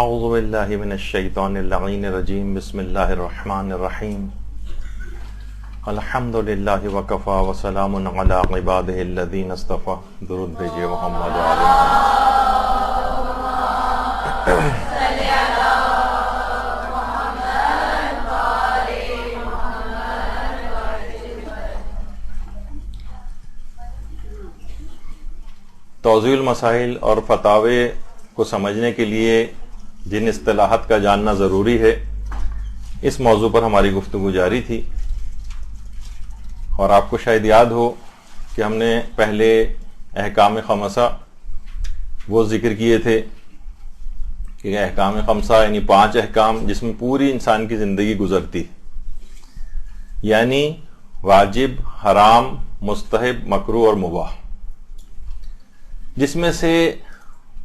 اعوذ باللہ من الشیطان اللعین الرجیم بسم اللہ الرحمن الرحیم الحمد للہ وکفا وسلام علی عبادہ الذین اصطفیٰ. درود بھیجئے محمد و آل محمد. توضیح المسائل اور فتاوے کو سمجھنے کے لیے جن اصطلاحات کا جاننا ضروری ہے، اس موضوع پر ہماری گفتگو جاری تھی. اور آپ کو شاید یاد ہو کہ ہم نے پہلے احکام خمسہ وہ ذکر کیے تھے کہ احکام خمسہ یعنی 5 احکام جس میں پوری انسان کی زندگی گزرتی، یعنی واجب، حرام، مستحب، مکروہ اور مباح. جس میں سے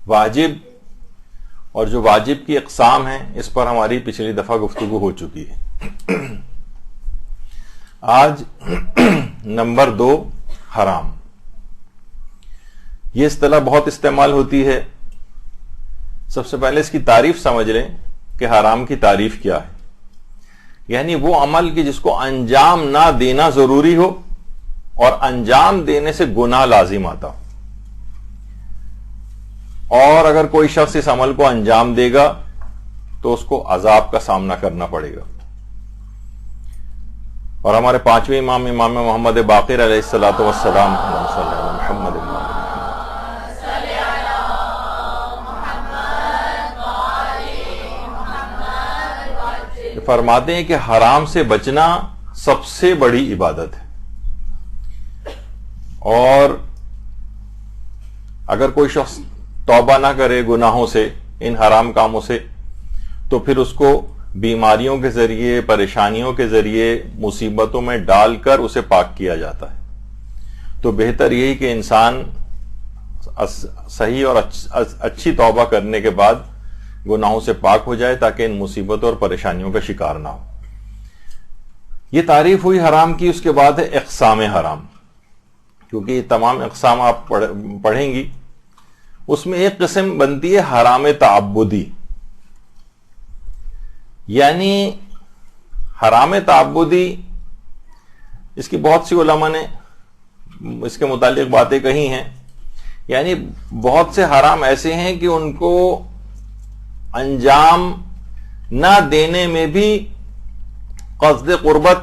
واجب اور جو واجب کی اقسام ہیں اس پر ہماری پچھلی دفعہ گفتگو ہو چکی ہے. آج نمبر 2 حرام. یہ اصطلاح بہت استعمال ہوتی ہے. سب سے پہلے اس کی تعریف سمجھ لیں کہ حرام کی تعریف کیا ہے. یعنی وہ عمل کی جس کو انجام نہ دینا ضروری ہو اور انجام دینے سے گناہ لازم آتا ہو، اور اگر کوئی شخص اس عمل کو انجام دے گا تو اس کو عذاب کا سامنا کرنا پڑے گا. اور ہمارے 5ویں امام محمد باقر علیہ الصلوۃ والسلام محمد فرماتے ہیں کہ حرام سے بچنا سب سے بڑی عبادت ہے، اور اگر کوئی شخص توبہ نہ کرے گناہوں سے، ان حرام کاموں سے، تو پھر اس کو بیماریوں کے ذریعے، پریشانیوں کے ذریعے، مصیبتوں میں ڈال کر اسے پاک کیا جاتا ہے. تو بہتر یہی کہ انسان صحیح اور اچھی توبہ کرنے کے بعد گناہوں سے پاک ہو جائے تاکہ ان مصیبتوں اور پریشانیوں کا شکار نہ ہو. یہ تعریف ہوئی حرام کی. اس کے بعد ہے اقسام حرام. کیونکہ یہ تمام اقسام آپ پڑھیں گی، اس میں ایک قسم بنتی ہے حرام تعبدی. یعنی حرام تعبدی، اس کی بہت سی علماء نے اس کے متعلق باتیں کہی ہیں. یعنی بہت سے حرام ایسے ہیں کہ ان کو انجام نہ دینے میں بھی قصد قربت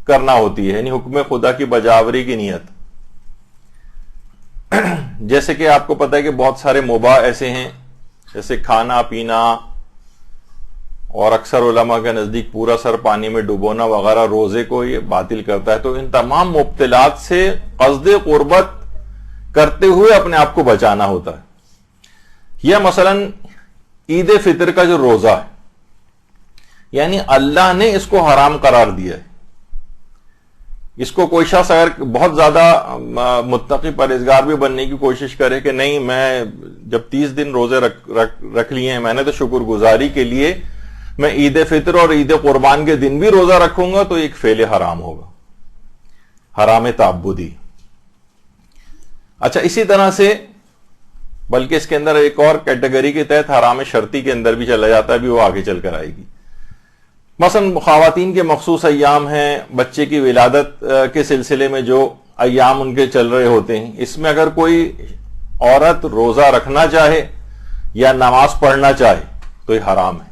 کرنا ہوتی ہے، یعنی حکم خدا کی بجاوری کی نیت. جیسے کہ آپ کو پتہ ہے کہ بہت سارے مباح ایسے ہیں، جیسے کھانا پینا، اور اکثر علماء کے نزدیک پورا سر پانی میں ڈبونا وغیرہ روزے کو یہ باطل کرتا ہے. تو ان تمام مبتلات سے قصد قربت کرتے ہوئے اپنے آپ کو بچانا ہوتا ہے. یا مثلا عید فطر کا جو روزہ ہے، یعنی اللہ نے اس کو حرام قرار دیا ہے. اس کو کوئی شخص اگر بہت زیادہ متقی پرہیزگار بھی بننے کی کوشش کرے کہ نہیں میں جب 30 دن روزے رکھ لیے ہیں میں نے، تو شکر گزاری کے لیے میں عید فطر اور عید قربان کے دن بھی روزہ رکھوں گا، تو ایک فعل حرام ہوگا، حرام تعبدی. اچھا، اسی طرح سے بلکہ اس کے اندر ایک اور کیٹیگری کے تحت حرام شرطی کے اندر بھی چلا جاتا ہے، بھی وہ آگے چل کر آئے گی. مثلا خواتین کے مخصوص ایام ہیں، بچے کی ولادت کے سلسلے میں جو ایام ان کے چل رہے ہوتے ہیں، اس میں اگر کوئی عورت روزہ رکھنا چاہے یا نماز پڑھنا چاہے تو یہ حرام ہے.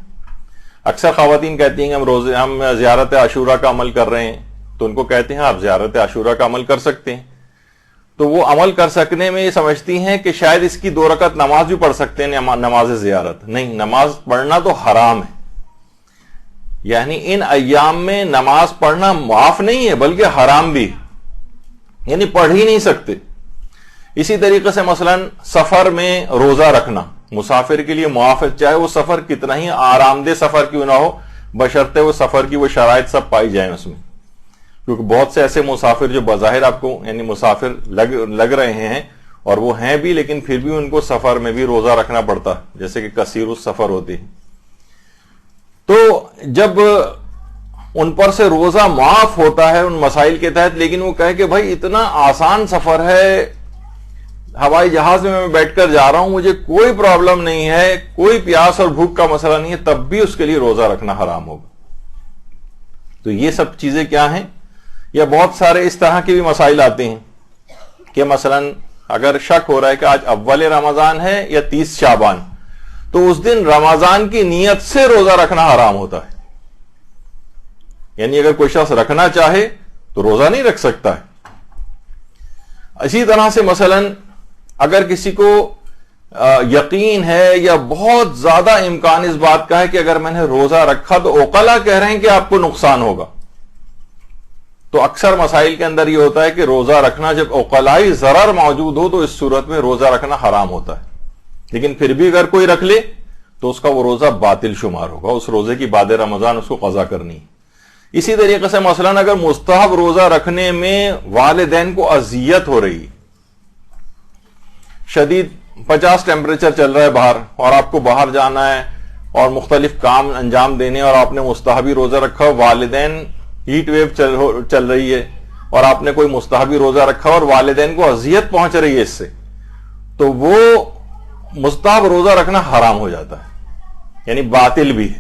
اکثر خواتین کہتی ہیں کہ ہم زیارت عاشورہ کا عمل کر رہے ہیں، تو ان کو کہتے ہیں آپ زیارت عاشورہ کا عمل کر سکتے ہیں. تو وہ عمل کر سکنے میں یہ سمجھتی ہیں کہ شاید اس کی 2 رکعت نماز بھی پڑھ سکتے ہیں، نماز زیارت. نہیں، نماز پڑھنا تو حرام ہے. یعنی ان ایام میں نماز پڑھنا معاف نہیں ہے بلکہ حرام بھی، یعنی پڑھ ہی نہیں سکتے. اسی طریقے سے مثلا سفر میں روزہ رکھنا مسافر کے لیے معاف ہے، چاہے وہ سفر کتنا ہی آرام دہ سفر کیوں نہ ہو، بشرطے وہ سفر کی وہ شرائط سب پائی جائیں اس میں. کیونکہ بہت سے ایسے مسافر جو بظاہر آپ کو یعنی مسافر لگ رہے ہیں اور وہ ہیں بھی، لیکن پھر بھی ان کو سفر میں بھی روزہ رکھنا پڑتا، جیسے کہ کثیر السفر ہوتے ہیں. تو جب ان پر سے روزہ معاف ہوتا ہے ان مسائل کے تحت، لیکن وہ کہے کہ بھائی اتنا آسان سفر ہے، ہوائی جہاز میں بیٹھ کر جا رہا ہوں, مجھے کوئی پرابلم نہیں ہے, کوئی پیاس اور بھوک کا مسئلہ نہیں ہے, تب بھی اس کے لیے روزہ رکھنا حرام ہوگا. تو یہ سب چیزیں کیا ہیں؟ یا بہت سارے اس طرح کے بھی مسائل آتے ہیں کہ مثلا اگر شک ہو رہا ہے کہ آج اول رمضان ہے یا 30 شعبان, تو اس دن رمضان کی نیت سے روزہ رکھنا حرام ہوتا ہے. یعنی اگر کوئی شخص رکھنا چاہے تو روزہ نہیں رکھ سکتا ہے. اسی طرح سے مثلا اگر کسی کو یقین ہے یا بہت زیادہ امکان اس بات کا ہے کہ اگر میں نے روزہ رکھا تو عقلاء کہہ رہے ہیں کہ آپ کو نقصان ہوگا, تو اکثر مسائل کے اندر یہ ہوتا ہے کہ روزہ رکھنا جب عقلائی ضرر موجود ہو تو اس صورت میں روزہ رکھنا حرام ہوتا ہے. لیکن پھر بھی اگر کوئی رکھ لے تو اس کا وہ روزہ باطل شمار ہوگا, اس روزے کی بعد رمضان اس کو قضا کرنی ہے. اسی طریقے سے مثلا اگر مستحب روزہ رکھنے میں والدین کو اذیت ہو رہی, شدید 50 ٹیمپریچر چل رہا ہے باہر اور آپ کو باہر جانا ہے اور مختلف کام انجام دینے, اور آپ نے مستحبی روزہ رکھا, والدین ہیٹ ویو چل رہی ہے اور آپ نے کوئی مستحبی روزہ رکھا اور والدین کو اذیت پہنچ رہی ہے اس سے, تو وہ مستحب روزہ رکھنا حرام ہو جاتا ہے, یعنی باطل بھی ہے.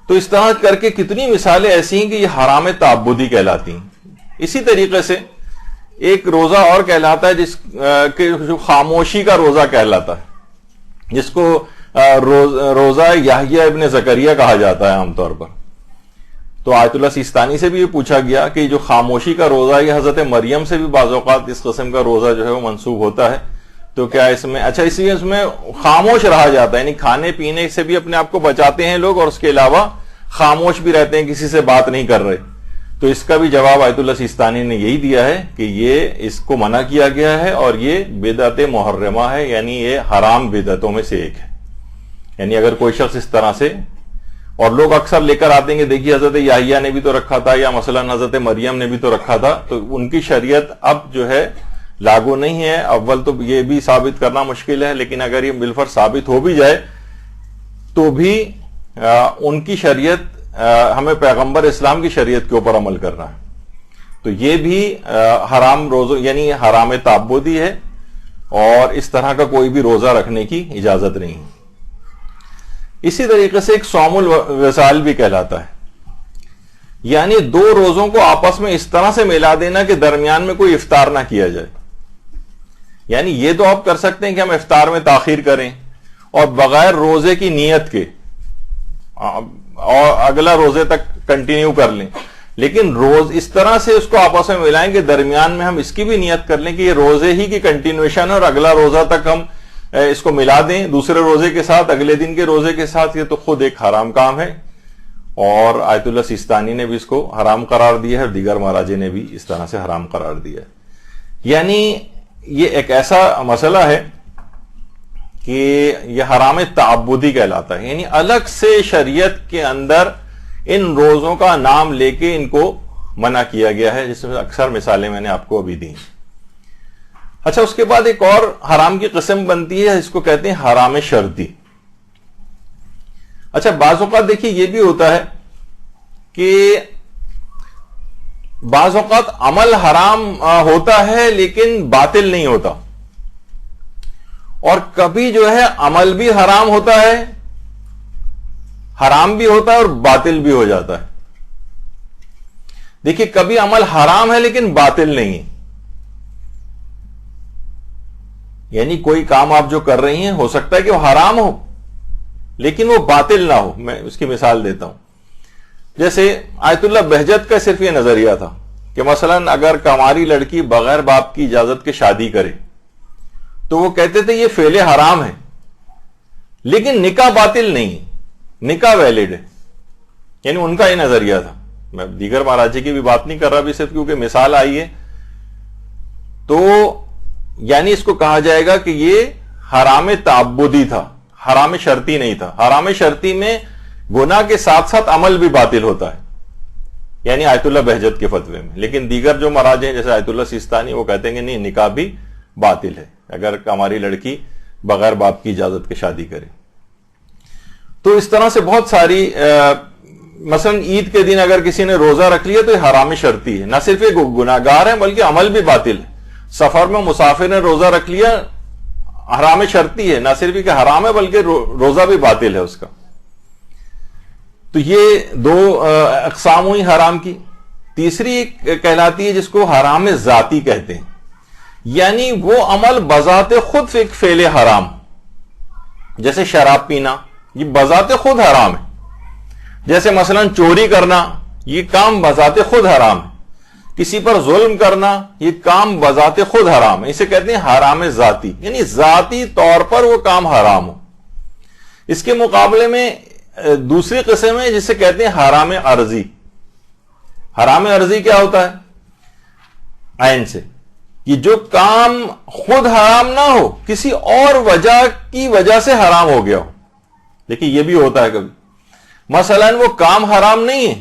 تو اس طرح کر کے کتنی مثالیں ایسی ہیں کہ یہ حرام تعبدی کہلاتی ہیں. اسی طریقے سے ایک روزہ اور کہلاتا ہے جس جو خاموشی کا روزہ کہلاتا ہے, جس کو روزہ یحییٰ ابن زکریا کہا جاتا ہے عام طور پر. تو آیت اللہ سیستانی سے بھی یہ پوچھا گیا کہ جو خاموشی کا روزہ ہے, یہ حضرت مریم سے بھی بعض اوقات اس قسم کا روزہ جو ہے وہ منسوب ہوتا ہے, تو کیا اس میں اچھا اس لیے اس میں خاموش رہا جاتا ہے, یعنی کھانے پینے سے بھی اپنے آپ کو بچاتے ہیں لوگ اور اس کے علاوہ خاموش بھی رہتے ہیں, کسی سے بات نہیں کر رہے. تو اس کا بھی جواب آیت اللہ سیستانی نے یہی دیا ہے کہ یہ اس کو منع کیا گیا ہے اور یہ بدعت محرمہ ہے, یعنی یہ حرام بدعتوں میں سے ایک ہے. یعنی اگر کوئی شخص اس طرح سے, اور لوگ اکثر لے کر آتے ہیں کہ دیکھیے حضرت یحییٰ نے بھی تو رکھا تھا یا مثلا حضرت مریم نے بھی تو رکھا تھا, تو ان کی شریعت اب جو ہے لاگو نہیں ہے. اول تو یہ بھی ثابت کرنا مشکل ہے, لیکن اگر یہ بالفرض ثابت ہو بھی جائے تو بھی ان کی شریعت, ہمیں پیغمبر اسلام کی شریعت کے اوپر عمل کرنا ہے. تو یہ بھی حرام روزہ یعنی حرام تعبدی ہے, اور اس طرح کا کوئی بھی روزہ رکھنے کی اجازت نہیں ہے. اسی طریقے سے ایک صوم الوصال بھی کہلاتا ہے, یعنی دو روزوں کو آپس میں اس طرح سے ملا دینا کہ درمیان میں کوئی افطار نہ کیا جائے. یعنی یہ تو آپ کر سکتے ہیں کہ ہم افطار میں تاخیر کریں اور بغیر روزے کی نیت کے اور اگلا روزے تک کنٹینیو کر لیں, لیکن روز اس طرح سے اس کو آپس میں ملائیں کہ درمیان میں ہم اس کی بھی نیت کر لیں کہ یہ روزے ہی کی کنٹینیوشن اور اگلا روزہ تک ہم اس کو ملا دیں دوسرے روزے کے ساتھ, اگلے دن کے روزے کے ساتھ. یہ تو خود ایک حرام کام ہے, اور آیت اللہ سیستانی نے بھی اس کو حرام قرار دیا ہے اور دیگر مراجع نے بھی اس طرح سے حرام قرار دیا ہے. یعنی یہ ایک ایسا مسئلہ ہے کہ یہ حرام تعبدی کہلاتا ہے, یعنی الگ سے شریعت کے اندر ان روزوں کا نام لے کے ان کو منع کیا گیا ہے, جس میں اکثر مثالیں میں نے آپ کو ابھی دی. اچھا, اس کے بعد ایک اور حرام کی قسم بنتی ہے, اس کو کہتے ہیں حرام شرطی. اچھا, بعض اوقات دیکھیے یہ بھی ہوتا ہے کہ بعض اوقات عمل حرام ہوتا ہے لیکن باطل نہیں ہوتا, اور کبھی جو ہے عمل بھی حرام ہوتا ہے, حرام بھی ہوتا ہے اور باطل بھی ہو جاتا ہے. دیکھیے, کبھی عمل حرام ہے لیکن باطل نہیں ہے, یعنی کوئی کام آپ جو کر رہی ہیں ہو سکتا ہے کہ وہ حرام ہو لیکن وہ باطل نہ ہو. میں اس کی مثال دیتا ہوں. جیسے آیت اللہ بہجت کا صرف یہ نظریہ تھا کہ مثلا اگر کماری لڑکی بغیر باپ کی اجازت کے شادی کرے تو وہ کہتے تھے یہ فعل حرام ہے لیکن نکاح باطل نہیں, نکاح ویلڈ ہے. یعنی ان کا یہ نظریہ تھا. میں دیگر مراجع کی بھی بات نہیں کر رہا بھی صرف کیونکہ مثال آئی ہے. تو یعنی اس کو کہا جائے گا کہ یہ حرام تعبدی تھا, حرام شرطی نہیں تھا. حرام شرطی میں گناہ کے ساتھ ساتھ عمل بھی باطل ہوتا ہے, یعنی آیت اللہ بہجت کے فتوے میں. لیکن دیگر جو مراجع ہیں جیسے آیت اللہ سیستانی وہ کہتے ہیں کہ نہیں, نکاح بھی باطل ہے اگر ہماری لڑکی بغیر باپ کی اجازت کے شادی کرے. تو اس طرح سے بہت ساری مثلا عید کے دن اگر کسی نے روزہ رکھ لیا تو یہ حرام شرطی ہے, نہ صرف یہ گناہگار ہے بلکہ عمل بھی باطل ہے. سفر میں مسافر نے روزہ رکھ لیا، حرام شرطی ہے، نہ صرف کہ حرام ہے بلکہ روزہ بھی باطل ہے اس کا. تو یہ دو اقسام ہوئی حرام کی. تیسری کہلاتی ہے جس کو حرام ذاتی کہتے ہیں، یعنی وہ عمل بذات خود ایک فعل حرام، جیسے شراب پینا یہ بذات خود حرام ہے، جیسے مثلا چوری کرنا یہ کام بذات خود حرام ہے، کسی پر ظلم کرنا یہ کام بذات خود حرام ہے. اسے کہتے ہیں حرام ذاتی، یعنی ذاتی طور پر وہ کام حرام ہو. اس کے مقابلے میں دوسری قسم ہے جسے کہتے ہیں حرام عرضی. حرام عرضی کیا ہوتا ہے؟ عین سے کہ جو کام خود حرام نہ ہو، کسی اور وجہ کی وجہ سے حرام ہو گیا ہو. لیکن یہ بھی ہوتا ہے کبھی، مثلا وہ کام حرام نہیں ہے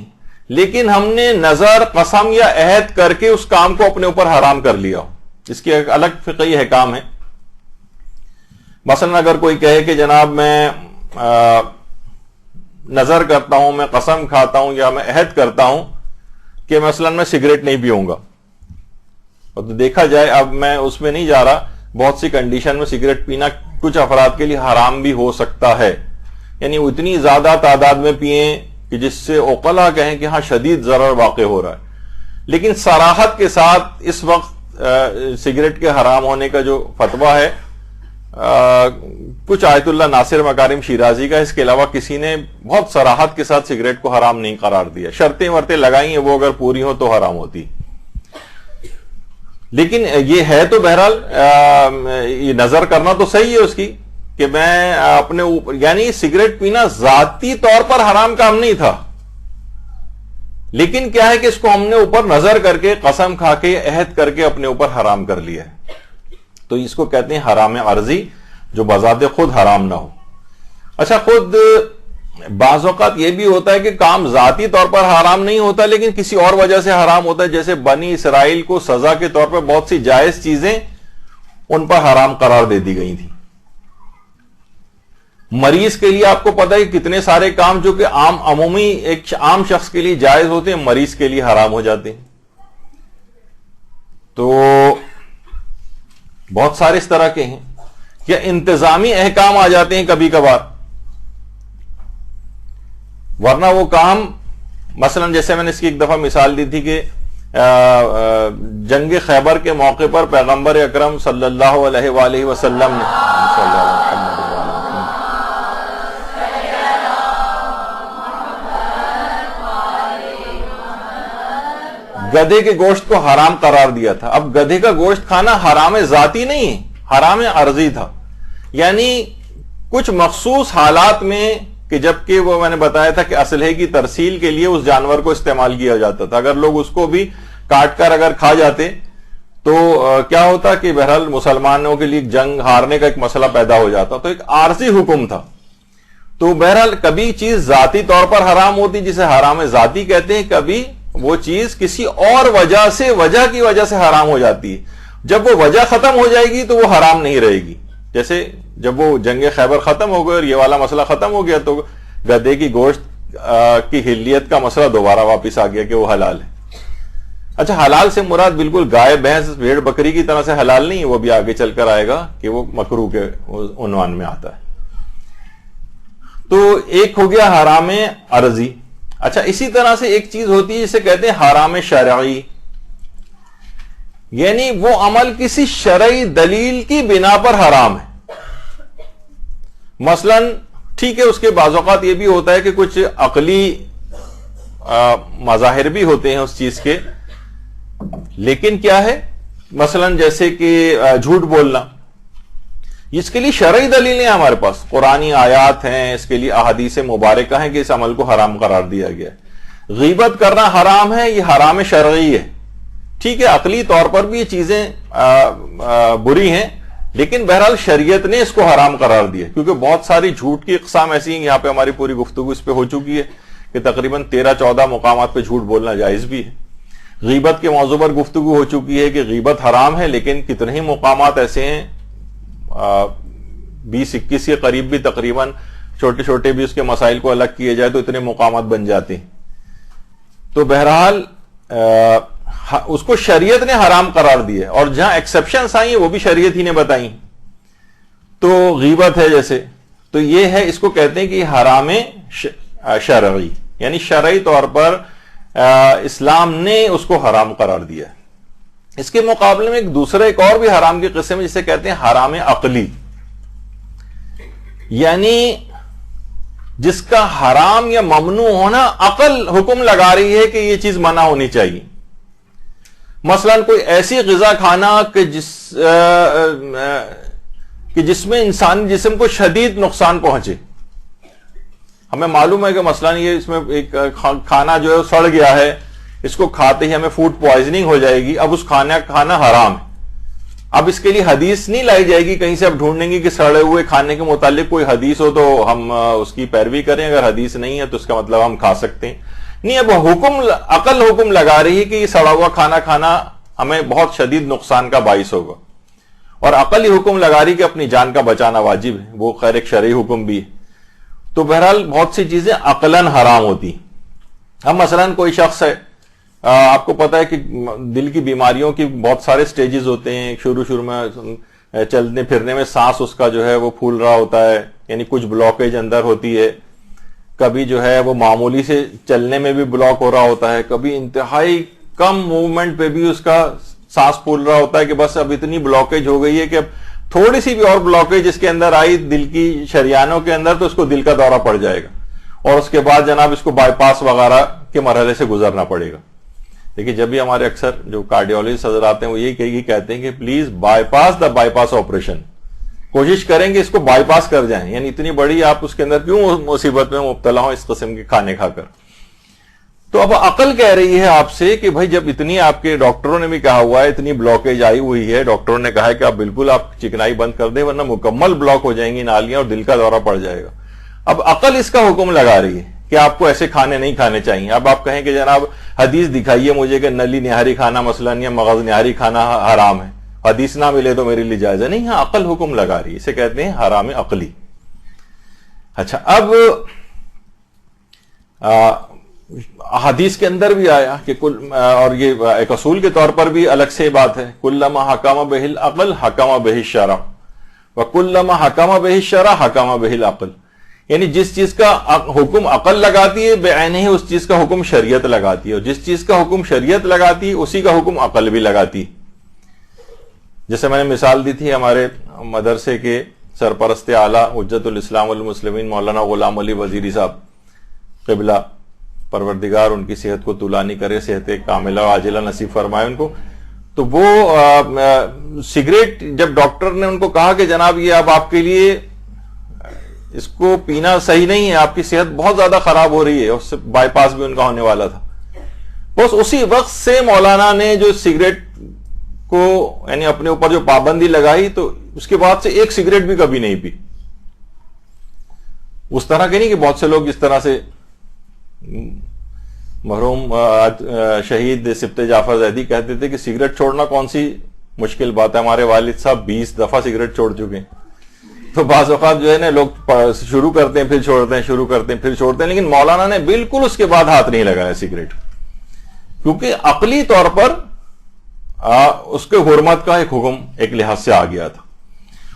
لیکن ہم نے نظر، قسم یا عہد کر کے اس کام کو اپنے اوپر حرام کر لیا ہو. اس کی ایک الگ فقہی احکام ہے. مثلا اگر کوئی کہے کہ جناب میں نظر کرتا ہوں، میں قسم کھاتا ہوں یا میں عہد کرتا ہوں کہ مثلا میں سگریٹ نہیں پیوں گا، اور تو دیکھا جائے، اب میں اس میں نہیں جا رہا، بہت سی کنڈیشن میں سگریٹ پینا کچھ افراد کے لیے حرام بھی ہو سکتا ہے، یعنی اتنی زیادہ تعداد میں پئیں کہ جس سے عقلاء کہیں کہ ہاں شدید ضرر واقع ہو رہا ہے. لیکن صراحت کے ساتھ اس وقت سگریٹ کے حرام ہونے کا جو فتویٰ ہے کچھ آیت اللہ ناصر مکارم شیرازی کا، اس کے علاوہ کسی نے بہت صراحت کے ساتھ سگریٹ کو حرام نہیں قرار دیا. شرطیں ورتیں لگائی ہیں، وہ اگر پوری ہوں تو حرام ہوتی. لیکن یہ ہے تو بہرحال یہ نظر کرنا تو صحیح ہے اس کی کہ میں اپنے اوپر، یعنی سگریٹ پینا ذاتی طور پر حرام کام نہیں تھا، لیکن کیا ہے کہ اس کو ہم نے اوپر نظر کر کے، قسم کھا کے، عہد کر کے اپنے اوپر حرام کر لیا ہے. تو اس کو کہتے ہیں حرام عرضی، جو بذات خود حرام نہ ہو. اچھا، خود بعض اوقات یہ بھی ہوتا ہے کہ کام ذاتی طور پر حرام نہیں ہوتا لیکن کسی اور وجہ سے حرام ہوتا ہے، جیسے بنی اسرائیل کو سزا کے طور پر بہت سی جائز چیزیں ان پر حرام قرار دے دی گئی تھیں. مریض کے لیے آپ کو پتہ ہے کتنے سارے کام جو کہ عمومی ایک عام شخص کے لیے جائز ہوتے ہیں، مریض کے لیے حرام ہو جاتے ہیں. تو بہت سارے اس طرح کے ہیں، یا انتظامی احکام آ جاتے ہیں کبھی کبھار، ورنہ وہ کام، مثلا جیسے میں نے اس کی ایک دفعہ مثال دی تھی کہ جنگ خیبر کے موقع پر پیغمبر اکرم صلی اللہ علیہ وآلہ وسلم نے گدھے کے گوشت کو حرام قرار دیا تھا. اب گدھے کا گوشت کھانا حرام ذاتی نہیں ہے، حرام عرضی تھا، یعنی کچھ مخصوص حالات میں، کہ جبکہ وہ میں نے بتایا تھا کہ اسلحے کی ترسیل کے لیے اس جانور کو استعمال کیا جاتا تھا. اگر لوگ اس کو بھی کاٹ کر اگر کھا جاتے تو کیا ہوتا کہ بہرحال مسلمانوں کے لیے جنگ ہارنے کا ایک مسئلہ پیدا ہو جاتا. تو ایک عارضی حکم تھا. تو بہرحال کبھی چیز ذاتی طور پر حرام ہوتی جسے حرام ذاتی کہتے ہیں، کبھی وہ چیز کسی اور وجہ کی وجہ سے حرام ہو جاتی ہے. جب وہ وجہ ختم ہو جائے گی تو وہ حرام نہیں رہے گی. جیسے جب وہ جنگ خیبر ختم ہو گئی اور یہ والا مسئلہ ختم ہو گیا تو گدھے کی گوشت کی حلیت کا مسئلہ دوبارہ واپس آ گیا کہ وہ حلال ہے. اچھا، حلال سے مراد بالکل گائے، بھینس، بھیڑ، بکری کی طرح سے حلال نہیں ہے، وہ بھی آگے چل کر آئے گا کہ وہ مکروہ کے عنوان میں آتا ہے. تو ایک ہو گیا حرام عرضی. اچھا، اسی طرح سے ایک چیز ہوتی ہے جسے کہتے ہیں حرام شرعی، یعنی وہ عمل کسی شرعی دلیل کی بنا پر حرام ہے. مثلا ٹھیک ہے، اس کے بعض اوقات یہ بھی ہوتا ہے کہ کچھ عقلی مظاہر بھی ہوتے ہیں اس چیز کے، لیکن کیا ہے، مثلا جیسے کہ جھوٹ بولنا، اس کے لیے شرعی دلیلیں ہیں ہمارے پاس، قرآنی آیات ہیں، اس کے لیے احادیث مبارکہ ہیں کہ اس عمل کو حرام قرار دیا گیا ہے. غیبت کرنا حرام ہے، یہ حرام شرعی ہے. ٹھیک ہے، عقلی طور پر بھی یہ چیزیں بری ہیں، لیکن بہرحال شریعت نے اس کو حرام قرار دیا، کیونکہ بہت ساری جھوٹ کی اقسام ایسی ہیں. یہاں پہ ہماری پوری گفتگو اس پہ ہو چکی ہے کہ تقریباً 13-14 مقامات پہ جھوٹ بولنا جائز بھی ہے. غیبت کے موضوع پر گفتگو ہو چکی ہے کہ غیبت حرام ہے، لیکن کتنے ہی مقامات ایسے ہیں، 20-21 کے قریب بھی تقریباً، چھوٹے چھوٹے بھی اس کے مسائل کو الگ کیے جائے تو اتنے مقامات بن جاتے ہیں. تو بہرحال اس کو شریعت نے حرام قرار دیا، اور جہاں ایکسیپشنز آئی ہیں وہ بھی شریعت ہی نے بتائی. تو غیبت ہے جیسے، تو یہ ہے، اس کو کہتے ہیں کہ حرام شرعی، یعنی شرعی طور پر اسلام نے اس کو حرام قرار دیا. اس کے مقابلے میں ایک اور بھی حرام کی قسم ہے جسے کہتے ہیں حرام عقلی، یعنی جس کا حرام یا ممنوع ہونا عقل حکم لگا رہی ہے کہ یہ چیز منع ہونی چاہیے. مثلا کوئی ایسی غذا کھانا کہ جس میں انسانی جسم کو شدید نقصان پہنچے. ہمیں معلوم ہے کہ مثلا یہ اس میں ایک کھانا جو ہے سڑ گیا ہے، اس کو کھاتے ہی ہمیں فوڈ پوائزننگ ہو جائے گی، اب اس کھانا حرام ہے. اب اس کے لیے حدیث نہیں لائی جائے گی، کہیں سے اب ڈھونڈیں گے کہ سڑے ہوئے کھانے کے متعلق کوئی حدیث ہو تو ہم اس کی پیروی کریں، اگر حدیث نہیں ہے تو اس کا مطلب ہم کھا سکتے ہیں. نہیں، اب عقل حکم لگا رہی ہے کہ یہ سڑا ہوا کھانا کھانا ہمیں بہت شدید نقصان کا باعث ہوگا، اور عقل ہی حکم لگا رہی کہ اپنی جان کا بچانا واجب ہے، وہ خیر ایک شرعی حکم بھی ہے. تو بہرحال بہت سی چیزیں عقلاً حرام ہوتی. اب مثلا کوئی شخص ہے، آپ کو پتا ہے کہ دل کی بیماریوں کی بہت سارے سٹیجز ہوتے ہیں. شروع میں چلنے پھرنے میں سانس اس کا جو ہے وہ پھول رہا ہوتا ہے، یعنی کچھ بلاکیج اندر ہوتی ہے. کبھی جو ہے وہ معمولی سے چلنے میں بھی بلاک ہو رہا ہوتا ہے، کبھی انتہائی کم موومنٹ پہ بھی اس کا سانس پھول رہا ہوتا ہے کہ بس اب اتنی بلاکیج ہو گئی ہے کہ اب تھوڑی سی بھی اور بلاکیج اس کے اندر آئی دل کی شریانوں کے اندر تو اس کو دل کا دورہ پڑ جائے گا، اور اس کے بعد جناب اس کو بائی پاس وغیرہ کے مرحلے سے گزرنا پڑے گا. دیکھیے جب بھی ہمارے اکثر جو کارڈیولوجسٹ حضرات ہیں وہ یہی کہتے ہیں کہ please by pass the by pass operation, کوشش کریں کہ اس کو بائی پاس کر جائیں. یعنی اتنی بڑی آپ اس کے اندر کیوں مصیبت میں مبتلا ہوں اس قسم کے کھانے کھا کر. تو اب عقل کہہ رہی ہے آپ سے کہ بھائی جب اتنی آپ کے ڈاکٹروں نے بھی کہا ہوا ہے، اتنی بلاکیج آئی ہوئی ہے، ڈاکٹروں نے کہا ہے کہ آپ بالکل چکنائی بند کر دیں ورنہ مکمل بلاک ہو جائیں گی نالیاں اور دل کا دورہ پڑ جائے گا. اب عقل اس کا حکم لگا رہی ہے کہ آپ کو ایسے کھانے نہیں کھانے چاہیے. اب آپ کہیں کہ جناب حدیث دکھائیے مجھے کہ نلی نہاری کھانا مثلا یا مغز نہاری کھانا حرام ہے، حدیث نہ ملے تو میرے لیے جائز ہے. نہیں، ہاں عقل حکم لگا رہی ہے، اسے کہتے ہیں حرام عقلی. اچھا، اب حدیث کے اندر بھی آیا کہ اور یہ ایک اصول کے طور پر بھی الگ سے بات ہے، کلما حکم بہ العقل حکم بہ الشرع وکلما حکم بہ الشرع حکم بہ العقل. یعنی جس چیز کا حکم عقل لگاتی ہے بعینہ ہی اس چیز کا حکم شریعت لگاتی ہے، اور جس چیز کا حکم شریعت لگاتی ہے اسی کا حکم عقل بھی لگاتی. جیسے میں نے مثال دی تھی ہمارے مدرسے کے سرپرست اعلیٰ حجت الاسلام والمسلمین مولانا غلام علی وزیری صاحب قبلہ، پروردگار ان کی صحت کو طولانی کرے، صحت کاملہ و عاجلہ نصیب فرمائے ان کو. تو وہ سگریٹ جب ڈاکٹر نے ان کو کہا کہ جناب یہ اب آپ کے لیے اس کو پینا صحیح نہیں ہے، آپ کی صحت بہت زیادہ خراب ہو رہی ہے، اس سے بائی پاس بھی ان کا ہونے والا تھا، بس اسی وقت سے مولانا نے جو سگریٹ کو یعنی اپنے اوپر جو پابندی لگائی تو اس کے بعد سے ایک سگریٹ بھی کبھی نہیں پی. اس طرح کے نہیں کہ بہت سے لوگ اس طرح سے، مرحوم شہید سبت جعفر زیدی کہتے تھے کہ سگریٹ چھوڑنا کون سی مشکل بات ہے، ہمارے والد صاحب 20 دفعہ سگریٹ چھوڑ چکے ہیں. تو بعض اوقات جو ہے نا لوگ شروع کرتے ہیں پھر چھوڑتے ہیں، شروع کرتے ہیں پھر چھوڑتے ہیں، لیکن مولانا نے بالکل اس کے بعد ہاتھ نہیں لگایا سگریٹ، کیونکہ عقلی طور پر اس کے حرمت کا ایک حکم ایک لحاظ سے آ گیا تھا.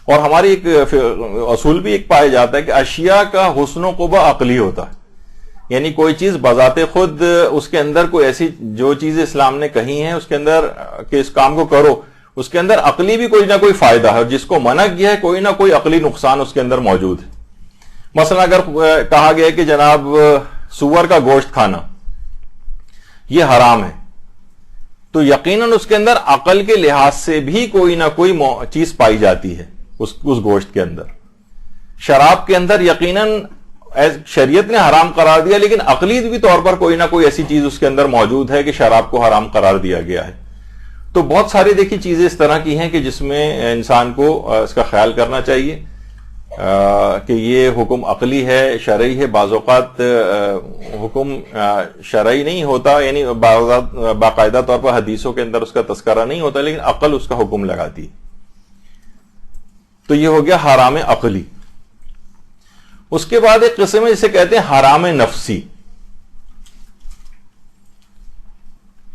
اور ہماری ایک اصول بھی ایک پایا جاتا ہے کہ اشیاء کا حسن و قبح عقلی ہوتا ہے. یعنی کوئی چیز بذات خود اس کے اندر کوئی ایسی جو چیزیں اسلام نے کہی ہیں اس کے اندر کہ اس کام کو کرو، اس کے اندر عقلی بھی کوئی نہ کوئی فائدہ ہے، اور جس کو منع کیا ہے کوئی نہ کوئی عقلی نقصان اس کے اندر موجود ہے. مثلا اگر کہا گیا کہ جناب سور کا گوشت کھانا یہ حرام ہے، تو یقیناً اس کے اندر عقل کے لحاظ سے بھی کوئی نہ کوئی چیز پائی جاتی ہے اس گوشت کے اندر. شراب کے اندر یقیناً شریعت نے حرام قرار دیا، لیکن عقلی بھی طور پر کوئی نہ کوئی ایسی چیز اس کے اندر موجود ہے کہ شراب کو حرام قرار دیا گیا ہے. تو بہت ساری دیکھی چیزیں اس طرح کی ہیں کہ جس میں انسان کو اس کا خیال کرنا چاہیے کہ یہ حکم عقلی ہے، شرعی ہے. بعض اوقات حکم شرعی نہیں ہوتا، یعنی باقاعدہ طور پر حدیثوں کے اندر اس کا تذکرہ نہیں ہوتا، لیکن عقل اس کا حکم لگاتی. تو یہ ہو گیا حرام عقلی. اس کے بعد ایک قسم ہے جسے کہتے ہیں حرام نفسی.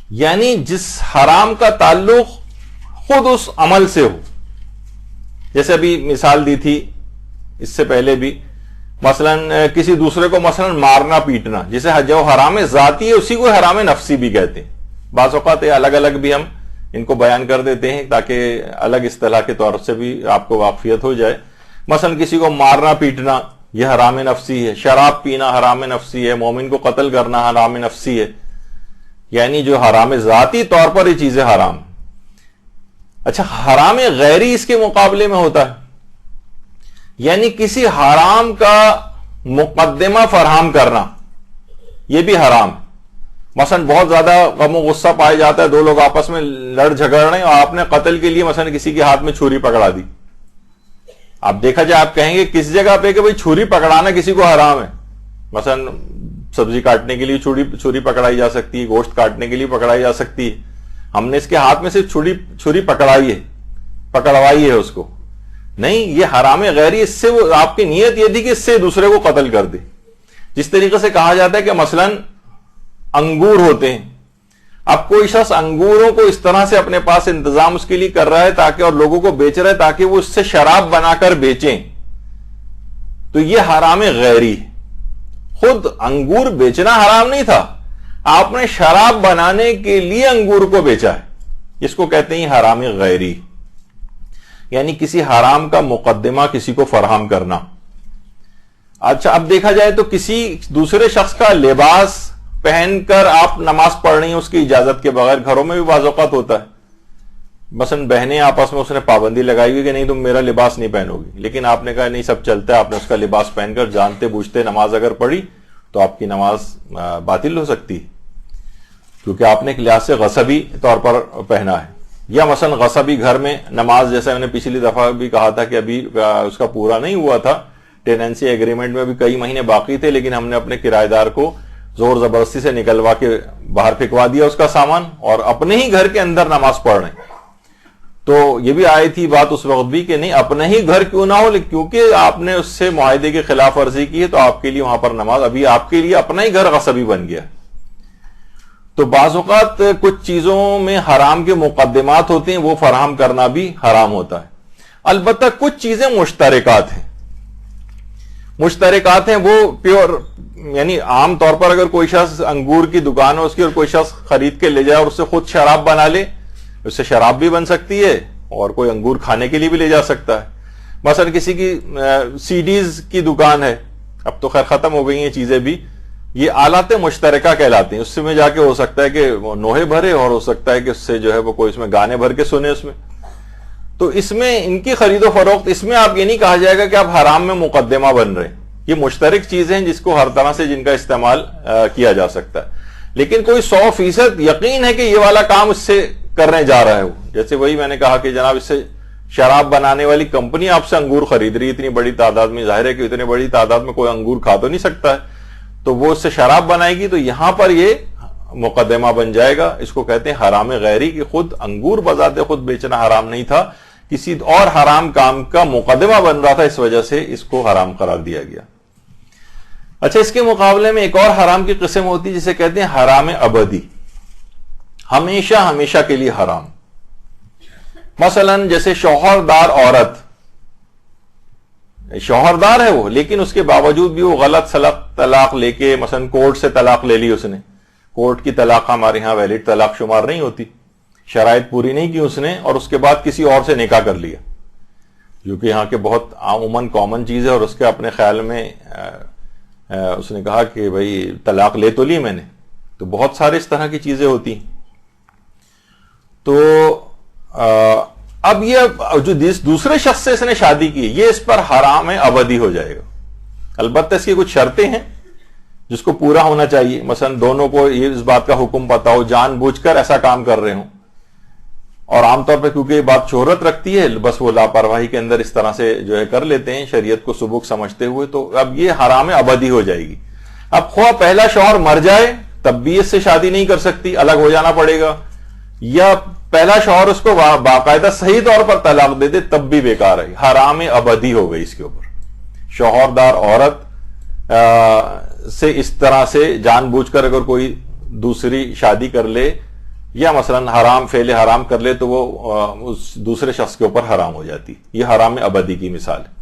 یعنی جس حرام کا تعلق خود اس عمل سے ہو. جیسے ابھی مثال دی تھی اس سے پہلے بھی، مثلاً کسی دوسرے کو مثلاً مارنا پیٹنا، جسے جو حرام ذاتی ہے اسی کو حرام نفسی بھی کہتے ہیں. بعض اوقات الگ الگ بھی ہم ان کو بیان کر دیتے ہیں تاکہ الگ اصطلاح کے طور سے بھی آپ کو واقفیت ہو جائے. مثلاً کسی کو مارنا پیٹنا یہ حرام نفسی ہے، شراب پینا حرام نفسی ہے، مومن کو قتل کرنا حرام نفسی ہے. یعنی جو حرام ذاتی طور پر یہ چیزیں حرام. اچھا، حرام غیری اس کے مقابلے میں ہوتا ہے، یعنی کسی حرام کا مقدمہ فراہم کرنا، یہ بھی حرام. مثلا بہت زیادہ غم و غصہ پایا جاتا ہے، دو لوگ آپس میں لڑ جھگڑ رہے ہیں اور آپ نے قتل کے لیے مثلا کسی کے ہاتھ میں چھری پکڑا دی. آپ دیکھا جائے آپ کہیں گے کس جگہ پہ کہ بھئی چھری پکڑانا کسی کو حرام ہے. مثلا سبزی کاٹنے کے لیے چھری پکڑائی جا سکتی ہے، گوشت کاٹنے کے لیے پکڑائی جا سکتی ہے. ہم نے اس کے ہاتھ میں سے چھری پکڑوائی ہے اس کو. نہیں، یہ حرام غیری. اس سے وہ آپ کی نیت یہ تھی کہ اس سے دوسرے کو قتل کر دے. جس طریقے سے کہا جاتا ہے کہ مثلا انگور ہوتے ہیں، اب کوئی شخص انگوروں کو اس طرح سے اپنے پاس انتظام اس کے لیے کر رہا ہے تاکہ، اور لوگوں کو بیچ رہا ہے تاکہ وہ اس سے شراب بنا کر بیچیں، تو یہ حرام غیری. خود انگور بیچنا حرام نہیں تھا، آپ نے شراب بنانے کے لیے انگور کو بیچا ہے، اس کو کہتے ہیں حرام غیری. یعنی کسی حرام کا مقدمہ کسی کو فراہم کرنا. اچھا، اب دیکھا جائے تو کسی دوسرے شخص کا لباس پہن کر آپ نماز پڑھ رہی ہیں اس کی اجازت کے بغیر. گھروں میں بھی بعض اوقات ہوتا ہے، مثلا بہنیں آپس میں اس نے پابندی لگائی ہوئی کہ نہیں تم میرا لباس نہیں پہنو گی، لیکن آپ نے کہا نہیں سب چلتا ہے، آپ نے اس کا لباس پہن کر جانتے بوجھتے نماز اگر پڑھی تو آپ کی نماز باطل ہو سکتی ہے، کیونکہ آپ نے ایک لحاظ سے غصبی طور پر پہنا ہے. یا مثلا غصبی گھر میں نماز، جیسے میں نے پچھلی دفعہ بھی کہا تھا کہ ابھی اس کا پورا نہیں ہوا تھا، ٹیننسی ایگریمنٹ میں بھی کئی مہینے باقی تھے، لیکن ہم نے اپنے کرایہ دار کو زور زبردستی سے نکلوا کے باہر پھینکوا دیا اس کا سامان، اور اپنے ہی گھر کے اندر نماز پڑھ رہے ہیں. تو یہ بھی آئی تھی بات اس وقت بھی کہ نہیں، اپنے ہی گھر کیوں نہ ہو، کیونکہ آپ نے اس سے معاہدے کی خلاف ورزی کی ہے تو آپ کے لیے وہاں پر نماز، ابھی آپ کے لیے اپنا ہی گھر غصبی بن گیا. تو بعض اوقات کچھ چیزوں میں حرام کے مقدمات ہوتے ہیں، وہ فراہم کرنا بھی حرام ہوتا ہے. البتہ کچھ چیزیں مشترکات ہیں وہ پیور، یعنی عام طور پر اگر کوئی شخص انگور کی دکان ہو اس کی اور کوئی شخص خرید کے لے جائے اور اس سے خود شراب بنا لے، اس سے شراب بھی بن سکتی ہے اور کوئی انگور کھانے کے لیے بھی لے جا سکتا ہے. مثلا کسی کی سی ڈیز کی دکان ہے، اب تو خیر ختم ہو گئی ہیں چیزیں بھی، یہ آلات مشترکہ کہلاتے ہیں. اس سے میں جا کے ہو سکتا ہے کہ وہ نوحے بھرے اور ہو سکتا ہے کہ اس سے جو ہے وہ کوئی اس میں گانے بھر کے سنے اس میں. تو اس میں ان کی خرید و فروخت، اس میں آپ یہ نہیں کہا جائے گا کہ آپ حرام میں مقدمہ بن رہے ہیں. یہ مشترک چیزیں ہیں جس کو ہر طرح سے جن کا استعمال کیا جا سکتا ہے. لیکن کوئی 100% یقین ہے کہ یہ والا کام اس سے کرنے جا رہا ہے وہ. جیسے وہی میں نے کہا کہ جناب اس سے شراب بنانے والی کمپنی آپ سے انگور خرید رہی ہے اتنی بڑی تعداد میں، ظاہر ہے کہ اتنی بڑی تعداد میں کوئی انگور کھا تو نہیں سکتا ہے، تو وہ اس سے شراب بنائے گی، تو یہاں پر یہ مقدمہ بن جائے گا. اس کو کہتے ہیں حرام غیری، کہ خود انگور بذات خود بیچنا حرام نہیں تھا، کسی اور حرام کام کا مقدمہ بن رہا تھا، اس وجہ سے اس کو حرام قرار دیا گیا. اچھا، اس کے مقابلے میں ایک اور حرام کی قسم ہوتی ہے جسے کہتے ہیں حرام ابدی، ہمیشہ ہمیشہ کے لیے حرام. مثلا جیسے شوہردار عورت، شوہردار ہے وہ، لیکن اس کے باوجود بھی وہ غلط سلق طلاق لے کے، مثلا کورٹ سے طلاق لے لی اس نے. کورٹ کی طلاق ہمارے ہاں ویلڈ طلاق شمار نہیں ہوتی، شرائط پوری نہیں کی اس نے اور اس کے بعد کسی اور سے نکاح کر لیا، جو کہ یہاں کے بہت عموماً کامن چیز ہے. اور اس کے اپنے خیال میں اس نے کہا کہ بھئی طلاق لے تو لی میں نے. تو بہت سارے اس طرح کی چیزیں ہوتی ہیں. تو اب یہ جو دوسرے شخص سے اس نے شادی کی، یہ اس پر حرام ابدی ہو جائے گا. البتہ اس کی کچھ شرطیں ہیں جس کو پورا ہونا چاہیے. مثلا دونوں کو یہ اس بات کا حکم پتا ہو، جان بوجھ کر ایسا کام کر رہے ہوں، اور عام طور پہ کیونکہ یہ بات شہرت رکھتی ہے، بس وہ لاپرواہی کے اندر اس طرح سے جو ہے کر لیتے ہیں شریعت کو سبک سمجھتے ہوئے، تو اب یہ حرام ابدی ہو جائے گی. اب خواہ پہلا شوہر مر جائے تب بھی اس سے شادی نہیں کر سکتی، الگ ہو جانا پڑے گا، یا پہلا شوہر اس کو باقاعدہ صحیح طور پر طلاق دے دے تب بھی بیکار ہے، حرام ابدی ہو گئی اس کے اوپر. شوہردار عورت سے اس طرح سے جان بوجھ کر اگر کوئی دوسری شادی کر لے یا مثلا حرام فعل حرام کر لے تو وہ اس دوسرے شخص کے اوپر حرام ہو جاتی. یہ حرام ابدی کی مثال ہے.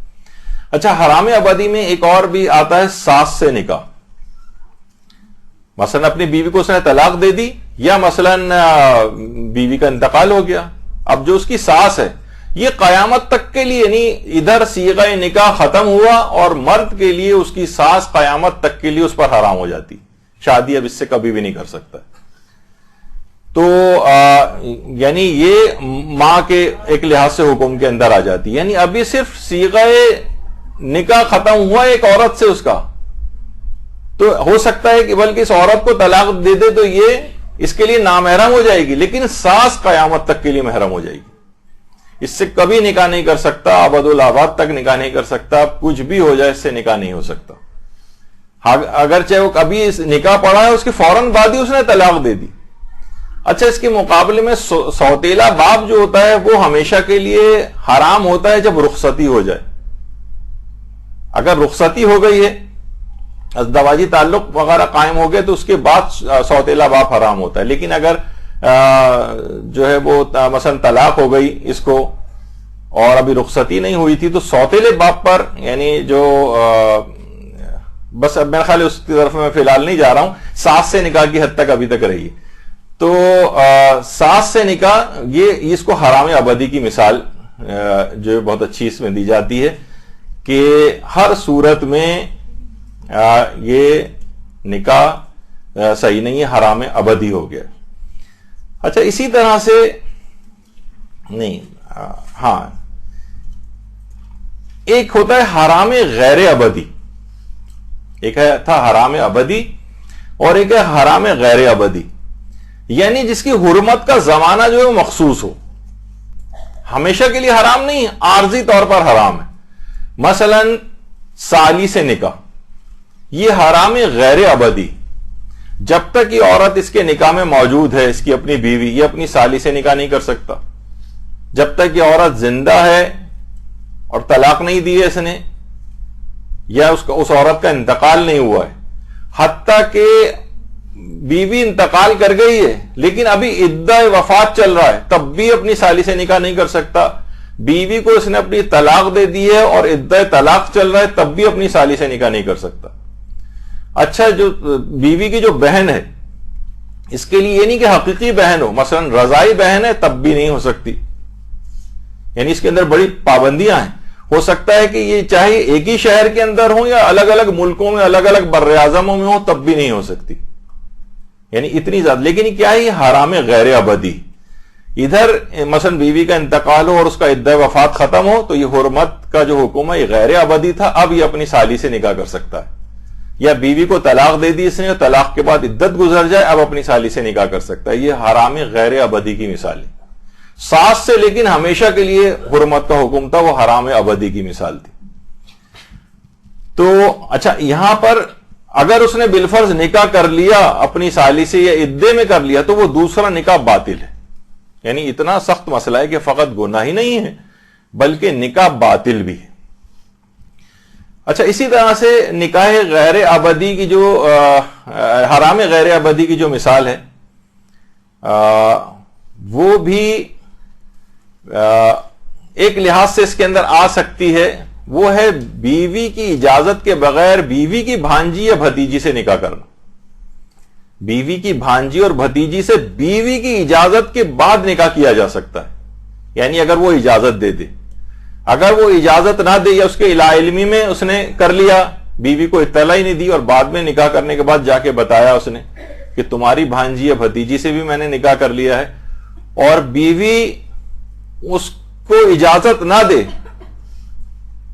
اچھا، حرام ابدی میں ایک اور بھی آتا ہے ساس سے نکاح. مثلا اپنی بیوی کو اس نے طلاق دے دی، یا مثلا بیوی کا انتقال ہو گیا، اب جو اس کی ساس ہے یہ قیامت تک کے لیے، یعنی ادھر صیغہ نکاح ختم ہوا اور مرد کے لیے اس کی ساس قیامت تک کے لیے اس پر حرام ہو جاتی، شادی اب اس سے کبھی بھی نہیں کر سکتا. تو یعنی یہ ماں کے ایک لحاظ سے حکم کے اندر آ جاتی، یعنی ابھی صرف صیغہ نکاح ختم ہوا ایک عورت سے اس کا، تو ہو سکتا ہے کہ بلکہ اس عورت کو طلاق دے دے تو یہ اس کے لیے نامحرم ہو جائے گی، لیکن ساس قیامت تک کے لیے محرم ہو جائے گی. اس سے کبھی نکاح نہیں کر سکتا، ابد الآباد تک نکاح نہیں کر سکتا، کچھ بھی ہو جائے اس سے نکاح نہیں ہو سکتا. اگرچہ وہ کبھی نکاح پڑا ہے اس کے فوراً بعد ہی اس نے طلاق دے دی. اچھا، اس کے مقابلے میں سوتیلا باپ جو ہوتا ہے وہ ہمیشہ کے لیے حرام ہوتا ہے جب رخصتی ہو جائے. اگر رخصتی ہو گئی ہے، ازدواجی تعلق وغیرہ قائم ہو گئے تو اس کے بعد سوتیلا باپ حرام ہوتا ہے. لیکن اگر جو ہے وہ مثلا طلاق ہو گئی اس کو اور ابھی رخصتی نہیں ہوئی تھی تو سوتیلے باپ پر، یعنی جو بس اب میرا خیال ہے اس کی طرف میں فی الحال نہیں جا رہا ہوں، ساس سے نکاح کی حد تک ابھی تک رہی. تو ساس سے نکاح یہ اس کو حرام ابدی کی مثال جو بہت اچھی اس میں دی جاتی ہے کہ ہر صورت میں یہ نکاح صحیح نہیں ہے، حرام ابدی ہو گیا. اچھا، اسی طرح سے نہیں، ہاں، ایک ہوتا ہے حرام غیر ابدی. ایک تھا حرام ابدی اور ایک ہے حرام غیر ابدی، یعنی جس کی حرمت کا زمانہ جو ہے مخصوص ہو، ہمیشہ کے لیے حرام نہیں، عارضی طور پر حرام ہے. مثلا سالی سے نکاح، یہ حرام غیر ابدی. جب تک یہ عورت اس کے نکاح میں موجود ہے، اس کی اپنی بیوی، یہ اپنی سالی سے نکاح نہیں کر سکتا. جب تک یہ عورت زندہ ہے اور طلاق نہیں دی ہے اس نے، یا اس عورت کا انتقال نہیں ہوا ہے، حتیٰ کہ بیوی انتقال کر گئی ہے لیکن ابھی عدہ وفات چل رہا ہے، تب بھی اپنی سالی سے نکاح نہیں کر سکتا. بیوی کو اس نے اپنی طلاق دے دی ہے اور عدہ طلاق چل رہا ہے، تب بھی اپنی سالی سے نکاح نہیں کر سکتا. اچھا، جو بیوی کی جو بہن ہے، اس کے لیے یہ نہیں کہ حقیقی بہن ہو، مثلا رضائی بہن ہے تب بھی نہیں ہو سکتی، یعنی اس کے اندر بڑی پابندیاں ہیں. ہو سکتا ہے کہ یہ چاہے ایک ہی شہر کے اندر ہوں یا الگ الگ ملکوں میں، الگ الگ بر اعظموں میں ہوں، تب بھی نہیں ہو سکتی، یعنی اتنی زیادہ. لیکن کیا ہے، یہ حرام غیر ابدی. ادھر مثلا بیوی کا انتقال ہو اور اس کا عدہ وفات ختم ہو تو یہ حرمت کا جو حکم ہے یہ غیر ابدی تھا، اب یہ اپنی سالی سے نکاح کر سکتا ہے. یا بیوی کو طلاق دے دی اس نے اور طلاق کے بعد عدت گزر جائے، اب اپنی سالی سے نکاح کر سکتا ہے. یہ حرام غیر ابدی کی مثال ہے. ساس سے لیکن ہمیشہ کے لیے حرمت کا حکم تھا، وہ حرام ابدی کی مثال تھی. تو اچھا، یہاں پر اگر اس نے بالفرض نکاح کر لیا اپنی سالی سے یا عدے میں کر لیا تو وہ دوسرا نکاح باطل ہے. یعنی اتنا سخت مسئلہ ہے کہ فقط گناہ ہی نہیں ہے بلکہ نکاح باطل بھی ہے. اچھا، اسی طرح سے نکاح غیر ابدی کی جو حرام غیر ابدی کی جو مثال ہے وہ بھی ایک لحاظ سے اس کے اندر آ سکتی ہے، وہ ہے بیوی کی اجازت کے بغیر بیوی کی بھانجی یا بھتیجی سے نکاح کرنا. بیوی کی بھانجی اور بھتیجی سے بیوی کی اجازت کے بعد نکاح کیا جا سکتا ہے، یعنی اگر وہ اجازت دے دے. اگر وہ اجازت نہ دے یا اس کے لا علمی میں اس نے کر لیا، بیوی کو اطلاع ہی نہیں دی اور بعد میں نکاح کرنے کے بعد جا کے بتایا اس نے کہ تمہاری بھانجی یا بھتیجی سے بھی میں نے نکاح کر لیا ہے، اور بیوی اس کو اجازت نہ دے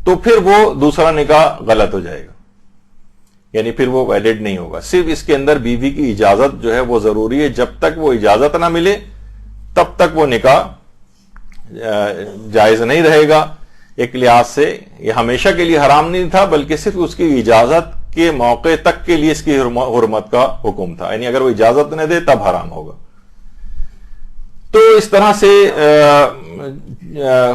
تو پھر وہ دوسرا نکاح غلط ہو جائے گا، یعنی پھر وہ ویلڈ نہیں ہوگا. صرف اس کے اندر بیوی کی اجازت جو ہے وہ ضروری ہے. جب تک وہ اجازت نہ ملے تب تک وہ نکاح جائز نہیں رہے گا. ایک لحاظ سے یہ ہمیشہ کے لیے حرام نہیں تھا بلکہ صرف اس کی اجازت کے موقع تک کے لیے اس کی حرمت کا حکم تھا، یعنی اگر وہ اجازت نہ دے تب حرام ہوگا. تو اس طرح سے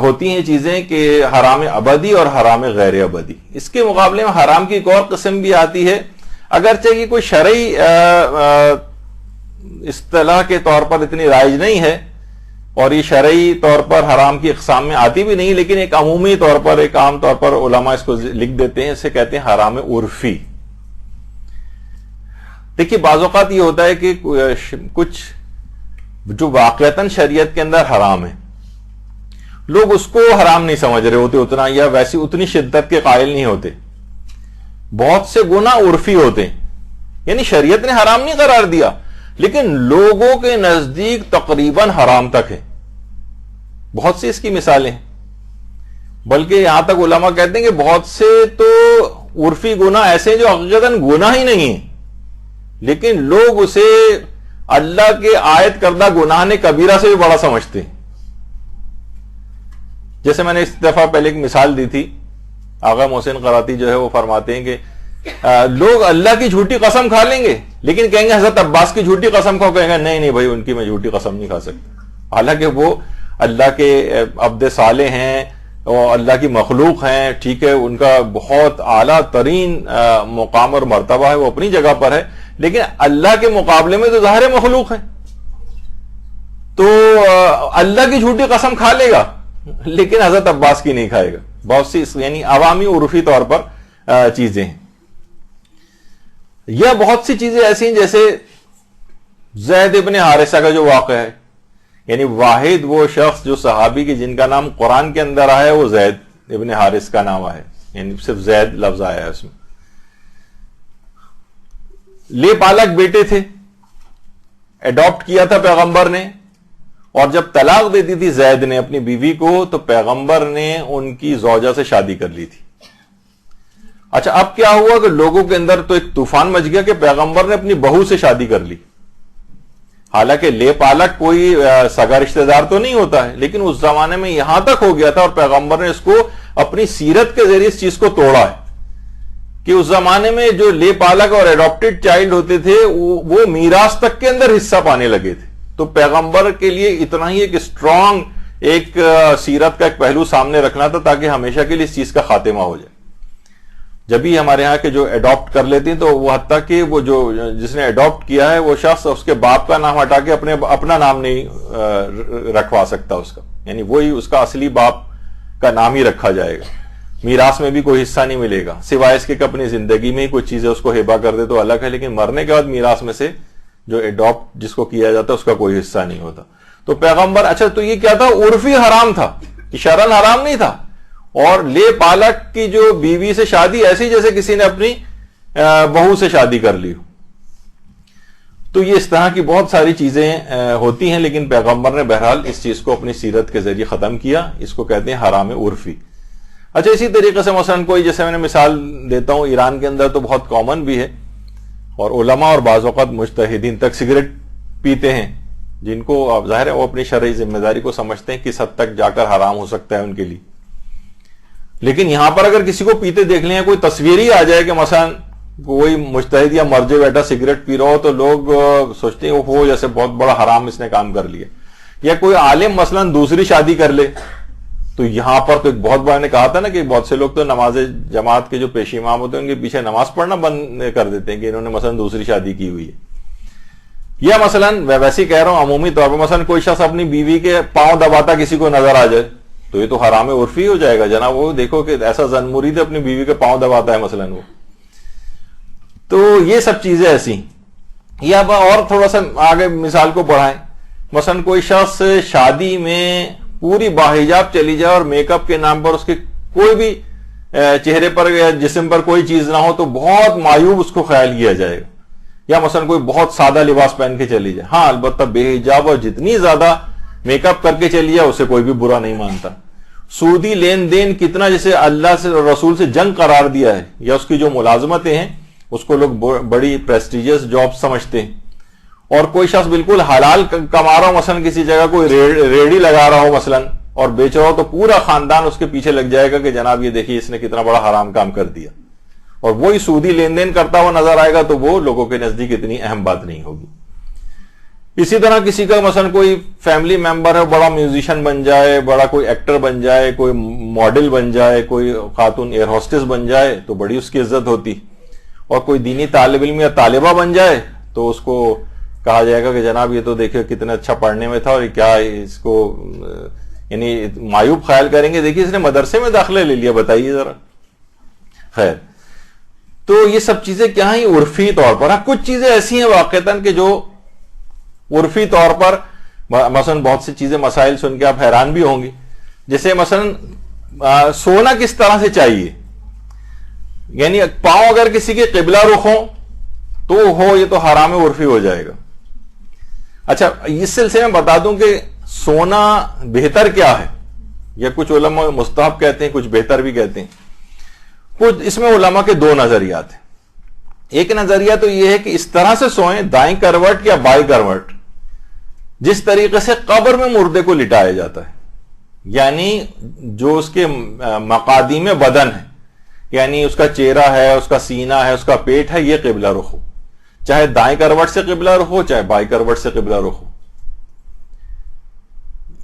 ہوتی ہیں چیزیں کہ حرام ابدی اور حرام غیر ابدی. اس کے مقابلے میں حرام کی ایک اور قسم بھی آتی ہے، اگرچہ یہ کوئی شرعی اصطلاح کے طور پر اتنی رائج نہیں ہے اور یہ شرعی طور پر حرام کی اقسام میں آتی بھی نہیں، لیکن ایک عمومی طور پر، ایک عام طور پر علماء اس کو لکھ دیتے ہیں، اسے کہتے ہیں حرام عرفی۔ دیکھیے بعض اوقات یہ ہوتا ہے کہ کچھ جو واقعتاً شریعت کے اندر حرام ہے، لوگ اس کو حرام نہیں سمجھ رہے ہوتے اتنا، یا ویسی اتنی شدت کے قائل نہیں ہوتے۔ بہت سے گناہ عرفی ہوتے ہیں، یعنی شریعت نے حرام نہیں قرار دیا لیکن لوگوں کے نزدیک تقریباً حرام تک ہے۔ بہت سی اس کی مثالیں ہیں، بلکہ یہاں تک علماء کہتے ہیں کہ بہت سے تو عرفی گناہ ایسے ہیں جو حقیقتاً گناہ ہی نہیں ہیں، لیکن لوگ اسے اللہ کے عائد کردہ گناہ نے کبیرہ سے بھی بڑا سمجھتے ہیں۔ جیسے میں نے اس دفعہ پہلے ایک مثال دی تھی، آغا محسن قراتی جو ہے وہ فرماتے ہیں کہ لوگ اللہ کی جھوٹی قسم کھا لیں گے لیکن کہیں گے حضرت عباس کی جھوٹی قسم کھاؤ، کہیں گے نہیں نہیں بھائی ان کی میں جھوٹی قسم نہیں کھا سکتا، حالانکہ وہ اللہ کے عبد صالح ہیں اور اللہ کی مخلوق ہیں، ٹھیک ہے، ان کا بہت اعلیٰ ترین مقام اور مرتبہ ہے، وہ اپنی جگہ پر ہے، لیکن اللہ کے مقابلے میں تو ظاہر مخلوق ہے، تو اللہ کی جھوٹی قسم کھا لے گا لیکن حضرت عباس کی نہیں کھائے گا۔ بہت سی یعنی عوامی عرفی طور پر چیزیں ہیں، یا بہت سی چیزیں ایسی ہیں جیسے زید ابن حارثہ کا جو واقعہ ہے، یعنی واحد وہ شخص جو صحابی کی جن کا نام قرآن کے اندر آیا ہے وہ زید ابن حارث کا نام آیا ہے، یعنی صرف زید لفظ آیا ہے اس میں۔ لے پالک بیٹے تھے، ایڈاپٹ کیا تھا پیغمبر نے، اور جب طلاق دیتی تھی زید نے اپنی بیوی کو تو پیغمبر نے ان کی زوجہ سے شادی کر لی تھی۔ اچھا اب کیا ہوا کہ لوگوں کے اندر تو ایک طوفان مچ گیا کہ پیغمبر نے اپنی بہو سے شادی کر لی، حالانکہ لے پالک کوئی سگا رشتہ دار تو نہیں ہوتا ہے، لیکن اس زمانے میں یہاں تک ہو گیا تھا اور پیغمبر نے اس کو اپنی سیرت کے ذریعے اس چیز کو توڑا ہے کہ اس زمانے میں جو لے پالک اور ایڈاپٹڈ چائلڈ ہوتے تھے وہ میراث تک کے اندر حصہ پانے لگے تھے۔ تو پیغمبر کے لیے اتنا ہی ایک اسٹرانگ ایک سیرت کا ایک پہلو سامنے رکھنا تھا تاکہ ہمیشہ کے لیے اس چیز کا خاتمہ ہو جائے۔ جب بھی ہمارے ہاں کے جو ایڈاپٹ کر لیتے ہیں تو وہ حتیٰ کہ وہ جو جس نے ایڈاپٹ کیا ہے وہ شخص اس کے باپ کا نام ہٹا کے اپنا نام نہیں رکھوا سکتا اس کا، یعنی وہی اس کا اصلی باپ کا نام ہی رکھا جائے گا۔ میراث میں بھی کوئی حصہ نہیں ملے گا سوائے اس کے کہ اپنی زندگی میں ہی کوئی چیزیں اس کو ہبہ کر دے تو الگ ہے، لیکن مرنے کے بعد میراث میں سے جو ایڈاپٹ جس کو کیا جاتا ہے اس کا کوئی حصہ نہیں ہوتا۔ تو پیغمبر اچھا تو یہ کیا تھا؟ عرفی حرام تھا، شرعاً حرام نہیں تھا۔ اور لے پالک کی جو بیوی سے شادی ایسی جیسے کسی نے اپنی بہو سے شادی کر لی ہو۔ تو یہ اس طرح کی بہت ساری چیزیں ہوتی ہیں، لیکن پیغمبر نے بہرحال اس چیز کو اپنی سیرت کے ذریعے ختم کیا، اس کو کہتے ہیں حرام عرفی۔ اچھا اسی طریقے سے مثلا کوئی جیسے میں نے مثال دیتا ہوں، ایران کے اندر تو بہت کامن بھی ہے اور علماء اور بعض اوقات مجتہدین تک سگریٹ پیتے ہیں، جن کو ظاہر ہے وہ اپنی شرعی ذمہ داری کو سمجھتے ہیں کس حد تک جا کر حرام ہو سکتا ہے ان کے لیے، لیکن یہاں پر اگر کسی کو پیتے دیکھ لیں، کوئی تصویر ہی آ جائے کہ مثلا کوئی مجتہد یا مرجع بیٹا سگریٹ پی رہا ہو تو لوگ سوچتے ہیں وہ جیسے بہت بڑا حرام اس نے کام کر لیا، یا کوئی عالم مثلا دوسری شادی کر لے تو یہاں پر تو ایک بہت بڑا نے کہا تھا نا کہ بہت سے لوگ تو نماز جماعت کے جو پیش امام ہوتے ہیں ان کے پیچھے نماز پڑھنا بند کر دیتے ہیں کہ انہوں نے مثلا دوسری شادی کی ہوئی ہے۔ یا مثلا ویسے کہہ رہا ہوں عمومی طور پر مثلا کوئی شخص اپنی بیوی کے پاؤں دباتا کسی کو نظر آ جائے تو یہ تو حرام عرفی ہو جائے گا جناب، وہ دیکھو کہ ایسا زن مرید اپنی بیوی کے پاؤں دباتا ہے مثلا وہ، تو یہ سب چیزیں ایسی۔ یا اور تھوڑا سا آگے مثال کو بڑھائیں، مثلا کوئی شخص شادی میں پوری باحجاب چلی جائے اور میک اپ کے نام پر اس کے کوئی بھی چہرے پر یا جسم پر کوئی چیز نہ ہو تو بہت معیوب اس کو خیال کیا جائے گا۔ یا مثلا کوئی بہت سادہ لباس پہن کے چلی جائے، ہاں البتہ بے حجاب اور جتنی زیادہ میک اپ کر کے چلی جائے اسے کوئی بھی برا نہیں مانتا۔ سودی لین دین کتنا جسے اللہ سے رسول سے جنگ قرار دیا ہے، یا اس کی جو ملازمتیں ہیں اس کو لوگ بڑی پریسٹیجیس جاب سمجھتے ہیں، اور کوئی شخص بالکل حلال کما رہا ہو، مثلا کسی جگہ کوئی ریڑھی لگا رہا ہو مثلا اور بیچ رہا ہو تو پورا خاندان اس کے پیچھے لگ جائے گا کہ جناب یہ دیکھیے اس نے کتنا بڑا حرام کام کر دیا، اور وہی سودی لین دین کرتا ہوا نظر آئے گا تو وہ لوگوں کے نزدیک اتنی اہم بات نہیں ہوگی۔ اسی طرح کسی کا مثلا کوئی فیملی ممبر ہے، بڑا میوزیشین بن جائے، بڑا کوئی ایکٹر بن جائے، کوئی ماڈل بن جائے، کوئی خاتون ایئر ہوسٹس بن جائے تو بڑی اس کی عزت ہوتی، اور کوئی دینی طالب علم یا طالبہ بن جائے تو اس کو کہا جائے گا کہ جناب یہ تو دیکھیں کتنا اچھا پڑھنے میں تھا اور کیا اس کو یعنی معیوب خیال کریں گے، دیکھیے اس نے مدرسے میں داخلہ لے لیا، بتائیے ذرا. خیر، تو یہ سب چیزیں کیا ہیں؟ عرفی طور پر. ہاں کچھ چیزیں ایسی ہیں واقعتاً کہ جو عرفی طور پر، مثلا بہت سی چیزیں مسائل سن کے آپ حیران بھی ہوں گی، جیسے مثلا سونا کس طرح سے چاہیے، یعنی پاؤں اگر کسی کے قبلہ رخ ہوں تو ہو، یہ تو حرام عرفی ہو جائے گا. اچھا، اس سلسلے میں بتا دوں کہ سونا بہتر کیا ہے، یا کچھ علماء مستحب کہتے ہیں، کچھ بہتر بھی کہتے ہیں. کچھ اس میں علماء کے دو نظریات ہیں. ایک نظریہ تو یہ ہے کہ اس طرح سے سوئیں، دائیں کروٹ یا بائیں کروٹ، جس طریقے سے قبر میں مردے کو لٹایا جاتا ہے، یعنی جو اس کے مقادیم بدن ہے، یعنی اس کا چہرہ ہے، اس کا سینہ ہے، اس کا پیٹ ہے، یہ قبلہ رخ ہو، چاہے دائیں کروٹ سے قبلہ رخ ہو چاہے بائیں کروٹ سے قبلہ رخ ہو.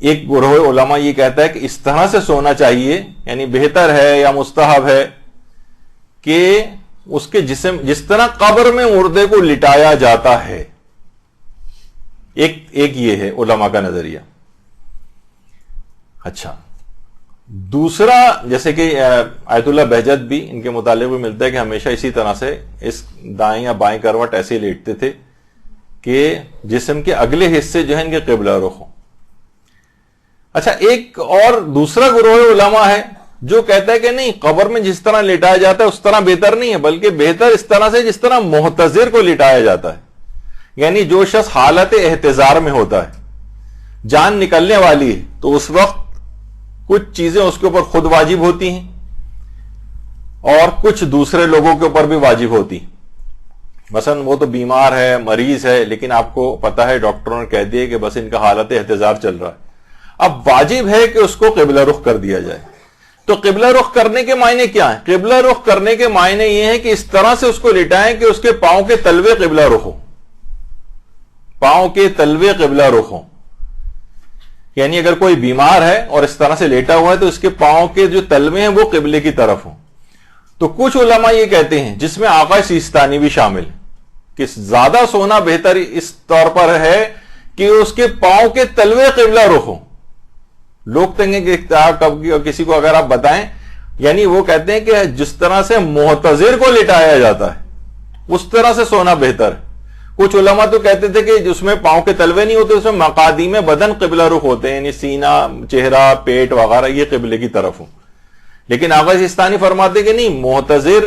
ایک گروہ علماء یہ کہتا ہے کہ اس طرح سے سونا چاہیے، یعنی بہتر ہے یا مستحب ہے کہ اس کے جسم جس طرح قبر میں مردے کو لٹایا جاتا ہے. ایک یہ ہے علماء کا نظریہ. اچھا، دوسرا جیسے کہ آیت اللہ بہجت بھی ان کے متعلق بھی ملتا ہے کہ ہمیشہ اسی طرح سے اس دائیں یا بائیں کروٹ ایسے لیٹتے تھے کہ جسم کے اگلے حصے جو ہیں ان کے قبلہ رخ ہوں. اچھا، ایک اور دوسرا گروہ علماء ہے جو کہتا ہے کہ نہیں، قبر میں جس طرح لٹایا جاتا ہے اس طرح بہتر نہیں ہے، بلکہ بہتر اس طرح سے جس طرح محتضر کو لٹایا جاتا ہے، یعنی جو شخص حالت احتضار میں ہوتا ہے، جان نکلنے والی ہے، تو اس وقت کچھ چیزیں اس کے اوپر خود واجب ہوتی ہیں اور کچھ دوسرے لوگوں کے اوپر بھی واجب ہوتی ہیں. مثلا وہ تو بیمار ہے، مریض ہے، لیکن آپ کو پتا ہے ڈاکٹروں نے کہہ دیا کہ بس ان کا حالت احتضار چل رہا ہے، اب واجب ہے کہ اس کو قبلہ رخ کر دیا جائے. تو قبلہ رخ کرنے کے معنی کیا ہیں؟ قبلہ رخ کرنے کے معنی یہ ہے کہ اس طرح سے اس کو لٹائیں کہ اس کے پاؤں کے تلوے قبلہ رخ ہو، پاؤں کے تلوے قبلہ رخ ہوں. یعنی اگر کوئی بیمار ہے اور اس طرح سے لیٹا ہوا ہے تو اس کے پاؤں کے جو تلوے ہیں وہ قبلے کی طرف ہوں. تو کچھ علماء یہ کہتے ہیں، جس میں آقا سیستانی بھی شامل ہے، کہ زیادہ سونا بہتر اس طور پر ہے کہ اس کے پاؤں کے تلوے قبلہ رخ ہوں. لوگ کہیں کہ کسی کو اگر آپ بتائیں، یعنی وہ کہتے ہیں کہ جس طرح سے محتضر کو لٹایا جاتا ہے اس طرح سے سونا بہتر ہے. کچھ علماء تو کہتے تھے کہ جس میں پاؤں کے تلوے نہیں ہوتے، اس میں مقادیم بدن قبلہ رخ ہوتے ہیں، یعنی سینہ، چہرہ، پیٹ وغیرہ یہ قبلے کی طرف ہوں. لیکن آغا سیستانی فرماتے کہ نہیں، محتضر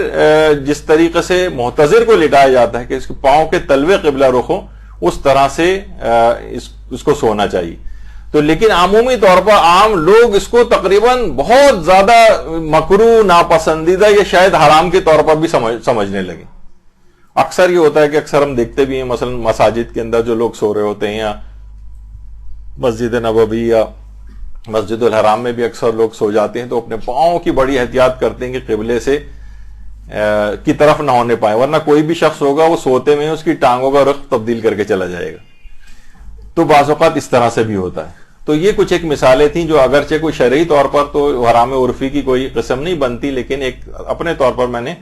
جس طریقے سے محتضر کو لٹایا جاتا ہے کہ اس کے پاؤں کے تلوے قبلہ رخ ہوں، اس طرح سے اس کو سونا چاہیے. تو لیکن عمومی طور پر عام لوگ اس کو تقریباً بہت زیادہ مکروہ، ناپسندیدہ یا شاید حرام کے طور پر بھی سمجھنے لگے. اکثر یہ ہوتا ہے کہ اکثر ہم دیکھتے بھی ہیں، مثلا مساجد کے اندر جو لوگ سو رہے ہوتے ہیں، یا مسجد نبوی یا مسجد الحرام میں بھی اکثر لوگ سو جاتے ہیں، تو اپنے پاؤں کی بڑی احتیاط کرتے ہیں کہ قبلے سے کی طرف نہ ہونے پائے، ورنہ کوئی بھی شخص ہوگا وہ سوتے میں اس کی ٹانگوں کا رخ تبدیل کر کے چلا جائے گا. تو بعض اوقات اس طرح سے بھی ہوتا ہے. تو یہ کچھ ایک مثالیں تھیں جو اگرچہ کوئی شرعی طور پر تو حرام عرفی کی کوئی قسم نہیں بنتی، لیکن ایک اپنے طور پر میں نے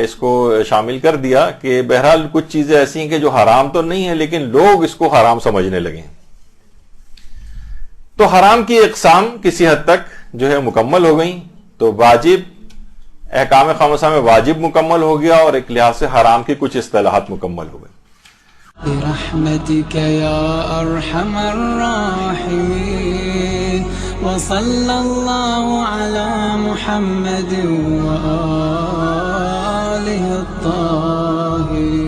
اس کو شامل کر دیا کہ بہرحال کچھ چیزیں ایسی ہیں کہ جو حرام تو نہیں ہے لیکن لوگ اس کو حرام سمجھنے لگے. تو حرام کی اقسام کسی حد تک جو ہے مکمل ہو گئیں. تو واجب، احکام خمسہ میں واجب مکمل ہو گیا، اور ایک لحاظ سے حرام کی کچھ اصطلاحات مکمل ہو گئی. برحمتك يا أرحم الراحمين وصلى الله على محمد وآله الطاهرين.